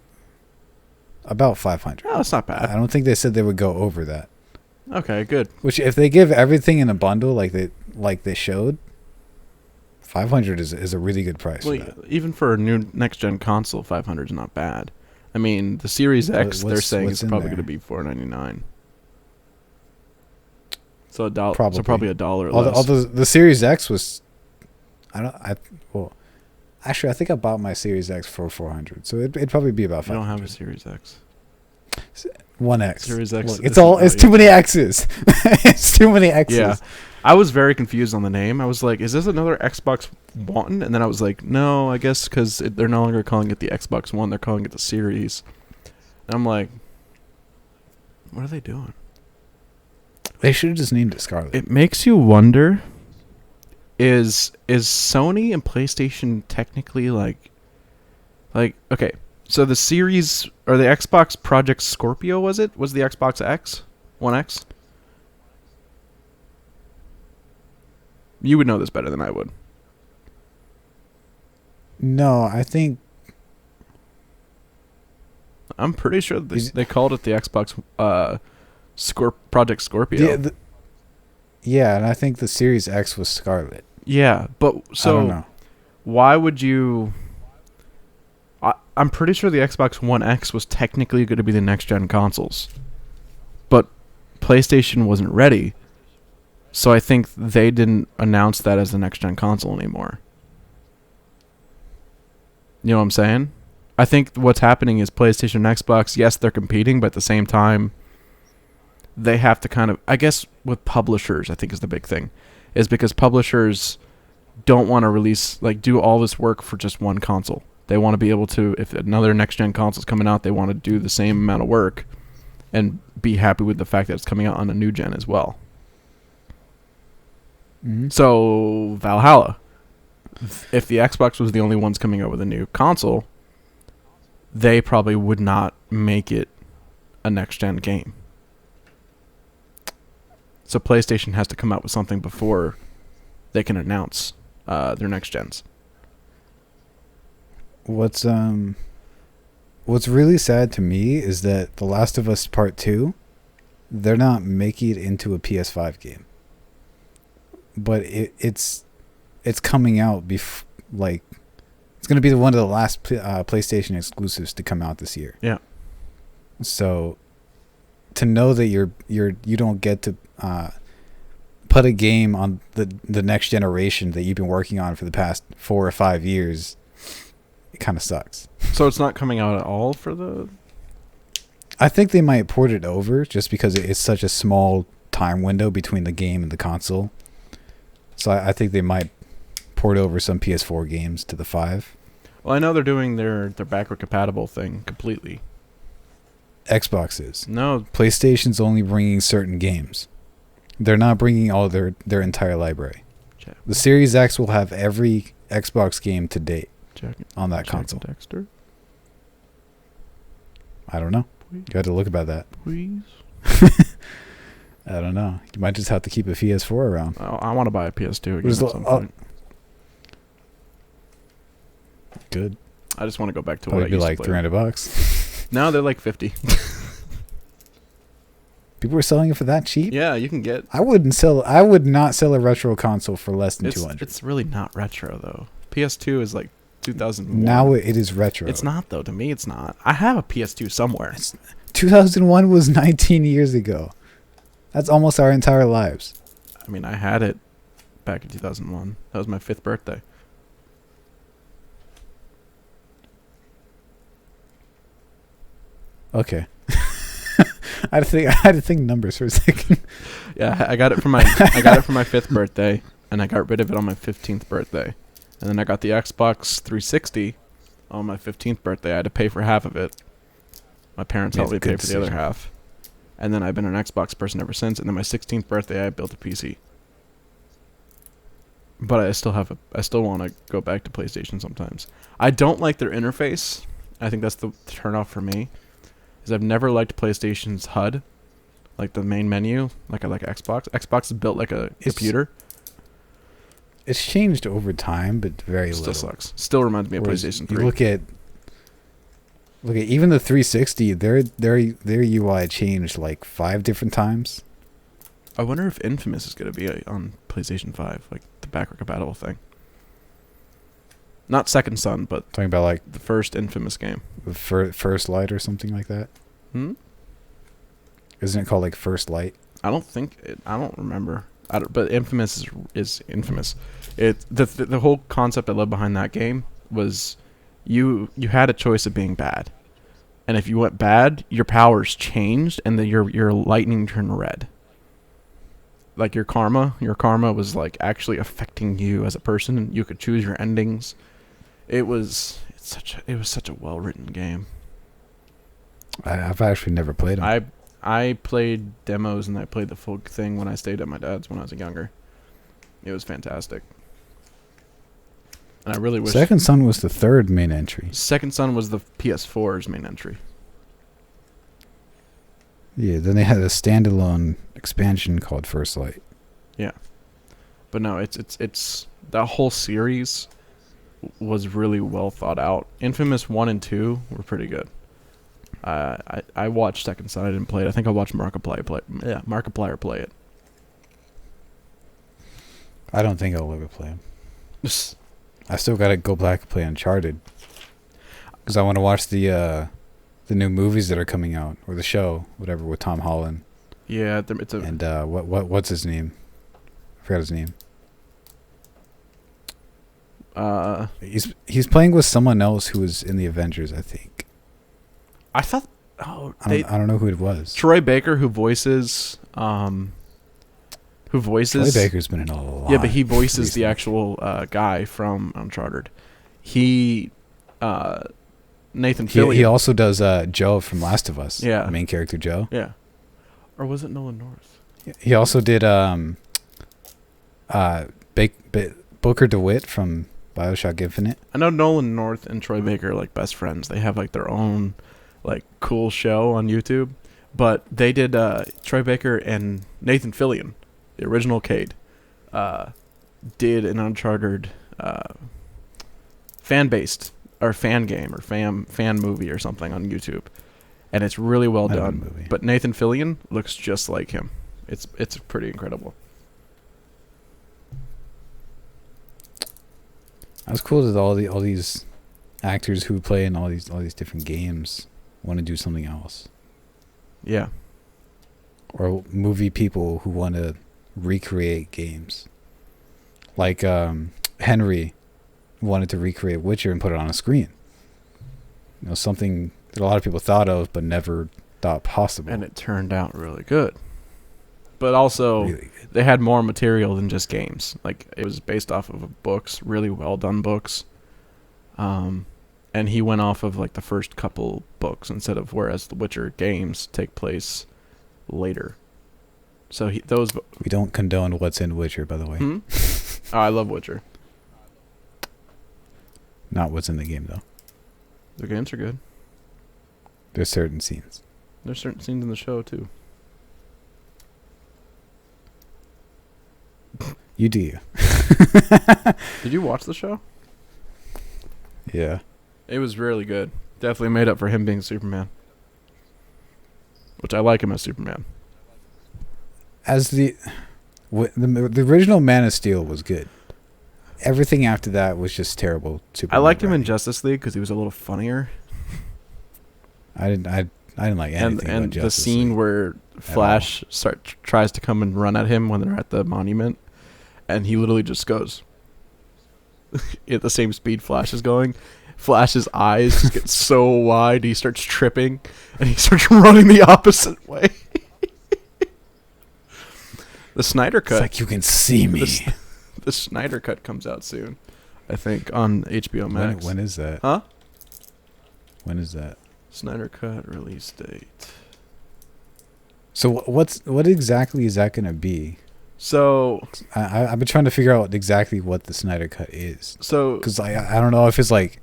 Speaker 1: About 500.
Speaker 2: Oh, that's not
Speaker 1: I
Speaker 2: bad.
Speaker 1: don't think they said they would go over that.
Speaker 2: Okay, good.
Speaker 1: Which, if they give everything in a bundle like they showed, 500 is a really good price.
Speaker 2: Well,
Speaker 1: For that.
Speaker 2: even for a new next-gen console, 500 is not bad. I mean, the Series X, they're saying
Speaker 1: what's
Speaker 2: it's
Speaker 1: in
Speaker 2: probably
Speaker 1: there?
Speaker 2: going to be $499. So $1.
Speaker 1: Probably.
Speaker 2: So probably $1 less.
Speaker 1: Although the Series X was, actually I think I bought my Series X for 400, so it'd probably be about
Speaker 2: I don't
Speaker 1: 500.
Speaker 2: have a Series X.
Speaker 1: 1X.
Speaker 2: Series X.
Speaker 1: Look,
Speaker 2: this
Speaker 1: it's
Speaker 2: is-
Speaker 1: too many X's. It's too many X's.
Speaker 2: Yeah. I was very confused on the name. I was like, is this another Xbox One? And then I was like, no, I guess because they're no longer calling it the Xbox One. They're calling it the Series. And I'm like, what are they doing?
Speaker 1: They should have just named it Scarlet.
Speaker 2: It makes you wonder, is Sony and PlayStation technically like, okay, so the Series, or the Xbox Project Scorpio, was the Xbox X? One X? You would know this better than I would.
Speaker 1: No, I think
Speaker 2: I'm pretty sure
Speaker 1: Is-
Speaker 2: they called it the Xbox Project Scorpio.
Speaker 1: yeah, and I think the Series X was Scarlet.
Speaker 2: Yeah, but
Speaker 1: I don't
Speaker 2: so
Speaker 1: know.
Speaker 2: why would you? I'm pretty sure the Xbox One X was technically going to be the next gen consoles, but PlayStation wasn't ready, so I think they didn't announce that as the next gen console anymore. You know what I'm saying? I think what's happening is PlayStation and Xbox, yes, they're competing, but at the same time, they have to kind of, I guess with publishers, I think is the big thing, is because publishers don't want to release, like, do all this work for just one console. They want to be able to, if another next gen console is coming out, they want to do the same amount of work and be happy with the fact that it's coming out on a new gen as well.
Speaker 1: Mm-hmm.
Speaker 2: So Valhalla, if the Xbox was the only ones coming out with a new console, they probably would not make it a next-gen game. So PlayStation has to come out with something before they can announce their next gens.
Speaker 1: What's really sad to me is that The Last of Us Part 2, they're not making it into a PS5 game. But it's coming out like it's going to be one of the last PlayStation exclusives to come out this year.
Speaker 2: Yeah.
Speaker 1: So to know that you don't get to put a game on the next generation that you've been working on for the past 4 or 5 years, it kind of sucks.
Speaker 2: So it's not coming out at all for the...
Speaker 1: I think they might port it over just because it's such a small time window between the game and the console. So I think they might port over some PS4 games to the 5.
Speaker 2: Well, I know they're doing their backward compatible thing completely.
Speaker 1: Xbox is.
Speaker 2: No.
Speaker 1: PlayStation's only bringing certain games. They're not bringing all their entire library.
Speaker 2: Check.
Speaker 1: The Series X will have every Xbox game to date on that console.
Speaker 2: Dexter.
Speaker 1: I don't know. You had to look about that.
Speaker 2: Please.
Speaker 1: I don't know. You might just have to keep a PS4 around.
Speaker 2: I want to buy a PS2 again at some point.
Speaker 1: Good.
Speaker 2: I just want to go back to
Speaker 1: Probably
Speaker 2: what I
Speaker 1: be
Speaker 2: used
Speaker 1: like
Speaker 2: to play.
Speaker 1: $300.
Speaker 2: No, they're like 50.
Speaker 1: People were selling it for that cheap?
Speaker 2: Yeah, you can get...
Speaker 1: I would not sell a retro console for less than $200.
Speaker 2: It's really not retro, though. PS2 is like 2001.
Speaker 1: Now it is retro.
Speaker 2: It's not, though. To me, it's not. I have a PS2 somewhere.
Speaker 1: 2001 was 19 years ago. That's almost our entire lives.
Speaker 2: I mean, I had it back in 2001. That was my 5th birthday.
Speaker 1: Okay. I had to think numbers for a second.
Speaker 2: Yeah, I got it for my 5th birthday, and I got rid of it on my 15th birthday. And then I got the Xbox 360 on my 15th birthday. I had to pay for half of it. My parents helped me pay for the other half. And then I've been an Xbox person ever since. And then my 16th birthday, I built a PC. But I still want to go back to PlayStation sometimes. I don't like their interface. I think that's the turnoff for me. Is I've never liked PlayStation's HUD, like the main menu, like I like Xbox. Xbox is built like a computer.
Speaker 1: It's changed over time, but very little.
Speaker 2: Still sucks. Still reminds me of PlayStation 3.
Speaker 1: You look at even the 360. Their UI changed like 5 different times.
Speaker 2: I wonder if Infamous is going to be on PlayStation 5, like the backward compatible thing. Not Second Son, but
Speaker 1: talking about like
Speaker 2: the first Infamous game.
Speaker 1: First Light or something like that. Isn't it called like First Light?
Speaker 2: I don't remember. But Infamous is Infamous. The whole concept I love behind that game was you had a choice of being bad, and if you went bad, your powers changed, and then your lightning turned red. Like your karma was like actually affecting you as a person, and you could choose your endings. It was such a well written game.
Speaker 1: I've actually never played them.
Speaker 2: I played demos and I played the full thing when I stayed at my dad's when I was younger. It was fantastic. And I really wish...
Speaker 1: Second Son was the third main entry.
Speaker 2: Second Son was the PS4's main entry.
Speaker 1: Yeah, then they had a standalone expansion called First Light. Yeah.
Speaker 2: But no, it's that whole series was really well thought out. Infamous 1 and 2 were pretty good. I watched Second Son. I didn't play it. I think I watched Markiplier play it.
Speaker 1: I don't think I'll ever play him. I still gotta go back and play Uncharted because I want to watch the new movies that are coming out, or the show, whatever, with Tom Holland.
Speaker 2: Yeah,
Speaker 1: what's his name? I forgot his name. He's playing with someone else who was in the Avengers, I think.
Speaker 2: I thought.
Speaker 1: I don't know who it was.
Speaker 2: Troy Baker, who voices. Troy
Speaker 1: Baker's been in a lot.
Speaker 2: Yeah, but he voices recently. The actual guy from Uncharted. He Nathan
Speaker 1: He
Speaker 2: Fillion.
Speaker 1: also does Joe from Last of Us.
Speaker 2: Yeah.
Speaker 1: The main character Joe.
Speaker 2: Yeah. Or was it Nolan North?
Speaker 1: He also did Booker DeWitt from BioShock Infinite.
Speaker 2: I know Nolan North and Troy Baker are like best friends. They have like their own like cool show on YouTube. But they did Troy Baker and Nathan Fillion, the original Cade, did an Uncharted fan-based or fan game or fan movie or something on YouTube, and it's really well
Speaker 1: Might have been
Speaker 2: done.
Speaker 1: a movie.
Speaker 2: But Nathan Fillion looks just like him. It's pretty incredible.
Speaker 1: That's cool that all these actors who play in all these different games want to do something else,
Speaker 2: Yeah.
Speaker 1: or movie people who want to recreate games. Like Henry wanted to recreate Witcher and put it on a screen. You know, something that a lot of people thought of but never thought possible.
Speaker 2: And it turned out really good. But also,
Speaker 1: Really good.
Speaker 2: they had more material than just games. Like, it was based off of books, really well done books. And he went off of like the first couple books instead of, whereas the Witcher games take place later. So
Speaker 1: We don't condone what's in Witcher, by the way.
Speaker 2: Oh, I love Witcher.
Speaker 1: Not what's in the game, though.
Speaker 2: The games are good.
Speaker 1: There's certain scenes.
Speaker 2: There's certain scenes in the show too.
Speaker 1: You do you.
Speaker 2: Did you watch the show?
Speaker 1: Yeah.
Speaker 2: It was really good. Definitely made up for him being Superman. Which I like him as Superman.
Speaker 1: As the original Man of Steel was good. Everything after that was just terrible.
Speaker 2: I liked him in
Speaker 1: writing.
Speaker 2: Justice League because he was a little funnier.
Speaker 1: I didn't like anything
Speaker 2: And
Speaker 1: about
Speaker 2: the
Speaker 1: Justice
Speaker 2: scene
Speaker 1: League.
Speaker 2: where Flash tries to come and run at him when they're at the monument, and he literally just goes at the same speed Flash is going. Flash's eyes just get so wide, he starts tripping, and he starts running the opposite way. The Snyder
Speaker 1: It's
Speaker 2: Cut.
Speaker 1: like you can see me.
Speaker 2: The Snyder Cut comes out soon, I think, on HBO Max.
Speaker 1: When is that?
Speaker 2: Huh?
Speaker 1: When is that?
Speaker 2: Snyder Cut release date.
Speaker 1: So what exactly is that going to be?
Speaker 2: So
Speaker 1: I've been trying to figure out exactly what the Snyder Cut is, because I don't know if it's like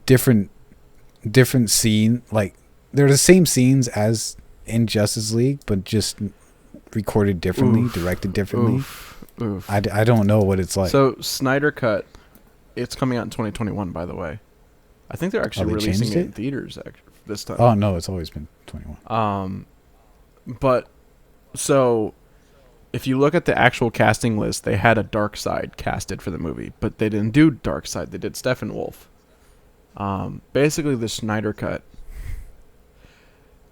Speaker 1: different scene, like they're the same scenes as in Justice League, but just recorded differently, directed differently.
Speaker 2: Oof.
Speaker 1: I don't know what it's like.
Speaker 2: So Snyder Cut, it's coming out in 2021, by the way. I think they're actually
Speaker 1: they
Speaker 2: releasing
Speaker 1: changed
Speaker 2: it in
Speaker 1: it?
Speaker 2: theaters this time.
Speaker 1: Oh no, it's always been 21.
Speaker 2: But so if you look at the actual casting list, they had a Darkseid casted for the movie, but they didn't do Darkseid. They did Steppenwolf. Basically, the Snyder Cut,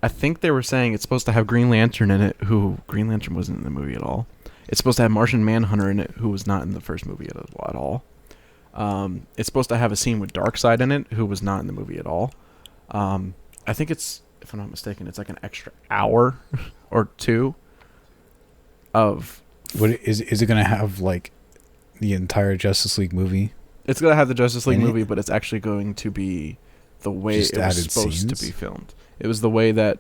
Speaker 2: I think they were saying it's supposed to have Green Lantern in it, who Green Lantern wasn't in the movie at all. It's supposed to have Martian Manhunter in it, who was not in the first movie at all. It's supposed to have a scene with Darkseid in it, who was not in the movie at all. I think it's, if I'm not mistaken, it's like an extra hour or two of...
Speaker 1: What is it going to have, like the entire Justice League movie?
Speaker 2: It's going to have the Justice League
Speaker 1: In it?
Speaker 2: movie, but it's actually going to be the way
Speaker 1: Just
Speaker 2: it was
Speaker 1: added
Speaker 2: supposed
Speaker 1: scenes?
Speaker 2: to be filmed. It was the way that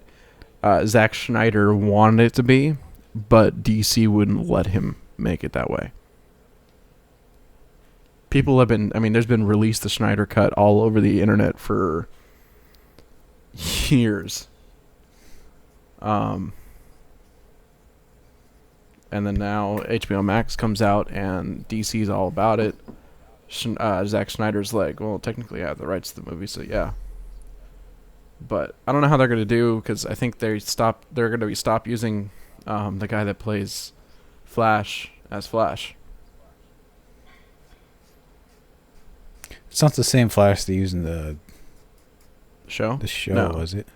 Speaker 2: Zack Snyder wanted it to be, but DC wouldn't let him make it that way. People have been... I mean, there's been released the Snyder Cut all over the internet for years. And then now HBO Max comes out and DC's all about it. Zack Snyder's like, well, technically I have the rights to the movie, so yeah. But I don't know how they're going to do, because I think they're going to stop using the guy that plays Flash as Flash.
Speaker 1: It's not the same Flash they use in the
Speaker 2: Show?
Speaker 1: show,
Speaker 2: No.
Speaker 1: was it?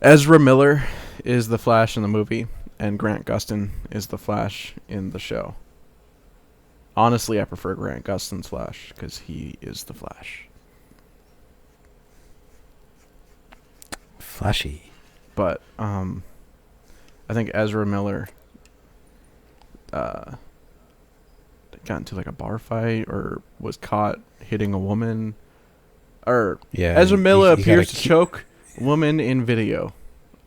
Speaker 2: Ezra Miller is the Flash in the movie, and Grant Gustin is the Flash in the show. Honestly, I prefer Grant Gustin's Flash, because he is the Flash.
Speaker 1: Flashy.
Speaker 2: But I think Ezra Miller got into like a bar fight or was caught hitting a woman Or
Speaker 1: Yeah,
Speaker 2: Ezra Miller
Speaker 1: you
Speaker 2: appears to
Speaker 1: gotta
Speaker 2: choke woman in video.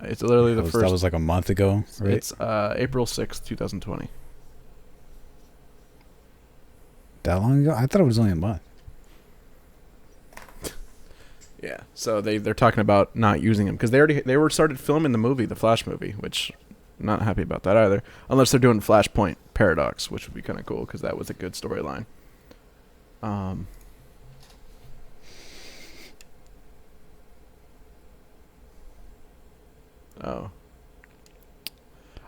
Speaker 2: It's literally the
Speaker 1: that
Speaker 2: first.
Speaker 1: was like a month ago, right?
Speaker 2: It's April 6th, 2020.
Speaker 1: That long ago? I thought it was only a month.
Speaker 2: Yeah. So they're talking about not using him because they were started filming the movie, the Flash movie, which I'm not happy about that either. Unless they're doing Flashpoint Paradox, which would be kind of cool because that was a good storyline. Oh.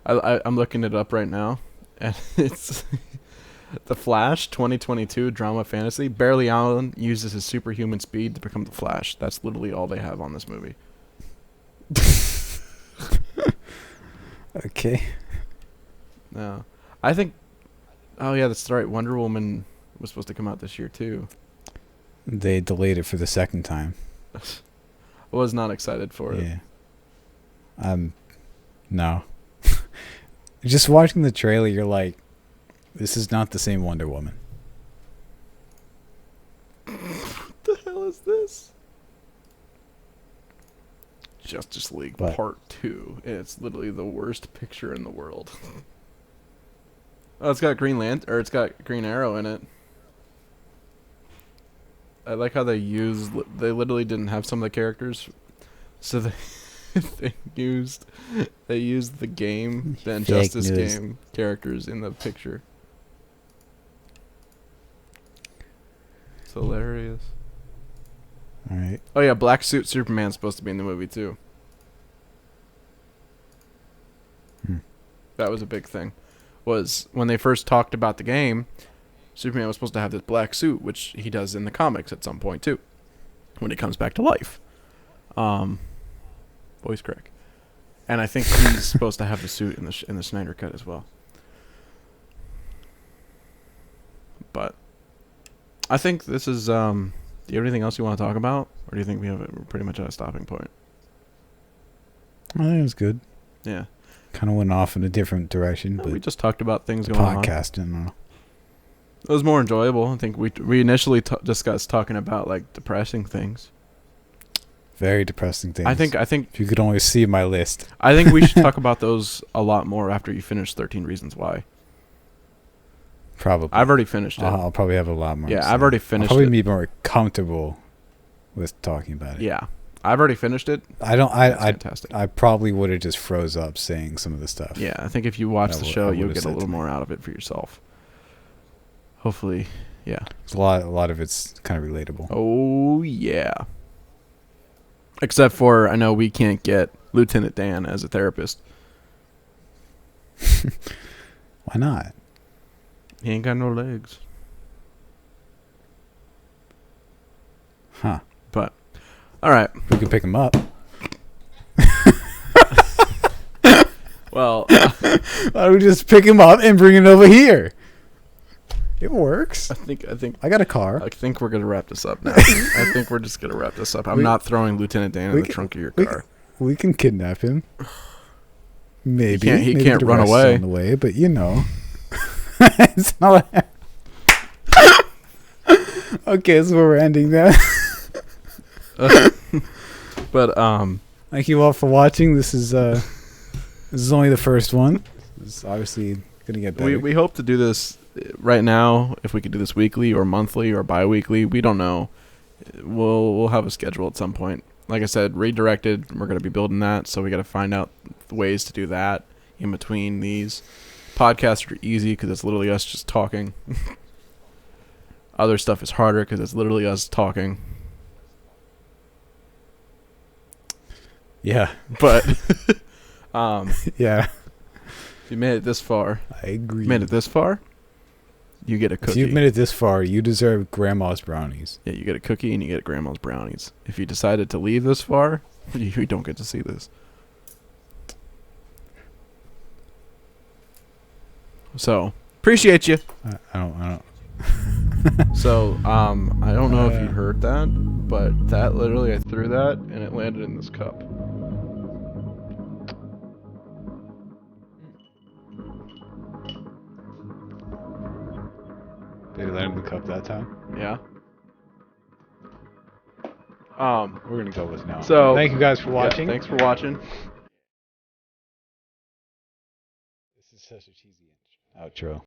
Speaker 2: I'm looking it up right now, and it's The Flash 2022 drama fantasy. Barely Allen uses his superhuman speed to become the Flash. That's literally all they have on this movie.
Speaker 1: Okay.
Speaker 2: No, I think. Oh yeah, that's right. Wonder Woman was supposed to come out this year too.
Speaker 1: They delayed it for the second time.
Speaker 2: I was not excited for it.
Speaker 1: Yeah. No. Just watching the trailer, you're like, this is not the same Wonder Woman.
Speaker 2: What the hell is this? Justice League
Speaker 1: But-
Speaker 2: Part 2. And it's literally the worst picture in the world. Oh, it's got it's got Green Arrow in it. I like how they literally didn't have some of the characters, so they used the game, the Injustice
Speaker 1: news.
Speaker 2: game characters in the picture. It's hilarious.
Speaker 1: All right.
Speaker 2: Oh yeah, Black Suit Superman's supposed to be in the movie too. That was a big thing. Was when they first talked about the game, Superman was supposed to have this black suit, which he does in the comics at some point too, when he comes back to life. Voice crack. And I think he's supposed to have the suit in the Snyder Cut as well. But I think this is. Do you have anything else you want to talk about, or do you think we're pretty much at a stopping point?
Speaker 1: I think it was good.
Speaker 2: Yeah.
Speaker 1: Kind of went off in a different direction, but
Speaker 2: We just talked about things going on.
Speaker 1: podcasting.
Speaker 2: It was more enjoyable. I think we initially discussed talking about like depressing things.
Speaker 1: Very depressing things.
Speaker 2: I think
Speaker 1: If you could only see my list.
Speaker 2: we should talk about those a lot more after you finish 13 Reasons Why.
Speaker 1: Probably.
Speaker 2: I've already finished it.
Speaker 1: I'll probably have a lot more.
Speaker 2: Yeah,
Speaker 1: to
Speaker 2: I've
Speaker 1: say.
Speaker 2: already finished
Speaker 1: I'll probably
Speaker 2: it.
Speaker 1: be more comfortable with talking about it.
Speaker 2: Yeah, I've already finished it.
Speaker 1: It's
Speaker 2: It's fantastic.
Speaker 1: I probably would have just froze up saying some of the stuff.
Speaker 2: Yeah, I think if you watch the show,
Speaker 1: I
Speaker 2: you'll
Speaker 1: would've
Speaker 2: get a
Speaker 1: said
Speaker 2: little
Speaker 1: to me.
Speaker 2: more out of it for yourself. Hopefully, yeah.
Speaker 1: It's a lot of it's kind of relatable.
Speaker 2: Oh yeah. Except for I know we can't get Lieutenant Dan as a therapist.
Speaker 1: Why not?
Speaker 2: He ain't got no legs.
Speaker 1: Huh.
Speaker 2: But all right.
Speaker 1: We could pick him up.
Speaker 2: Well,
Speaker 1: Why don't we just pick him up and bring him over here? It works.
Speaker 2: I think
Speaker 1: I got a car.
Speaker 2: I think we're gonna wrap this up now. I think we're just gonna wrap this up. I'm not throwing Lieutenant Dan in the trunk of your car.
Speaker 1: We can kidnap him. Maybe
Speaker 2: He
Speaker 1: Maybe
Speaker 2: can't
Speaker 1: the
Speaker 2: run
Speaker 1: rest
Speaker 2: away.
Speaker 1: on the way, but you know. It's not like okay, so we're ending that.
Speaker 2: But
Speaker 1: Thank you all for watching. This is only the first one. It's obviously gonna get better.
Speaker 2: we hope to do this right now. If we could do this weekly or monthly or bi-weekly, we don't know. We'll have a schedule at some point. Like I said, redirected. We're gonna be building that, so we got to find out ways to do that in between these. Podcasts are easy because it's literally us just talking. Other stuff is harder because it's literally us talking.
Speaker 1: Yeah.
Speaker 2: But
Speaker 1: Yeah.
Speaker 2: if you made it this far,
Speaker 1: I agree.
Speaker 2: you get a
Speaker 1: If
Speaker 2: cookie.
Speaker 1: you've made it this far, you deserve grandma's brownies.
Speaker 2: Yeah, you get a cookie and you get grandma's brownies. If you decided to leave this far, you don't get to see this. So, appreciate you.
Speaker 1: I don't.
Speaker 2: So, I don't know if you heard that, but that literally, I threw that and it landed in this cup.
Speaker 1: Did he land in the cup that time?
Speaker 2: Yeah.
Speaker 1: We're gonna go with no.
Speaker 2: So
Speaker 1: thank you guys for
Speaker 2: yeah,
Speaker 1: watching.
Speaker 2: thanks for watching.
Speaker 1: This is such a cheesy outro.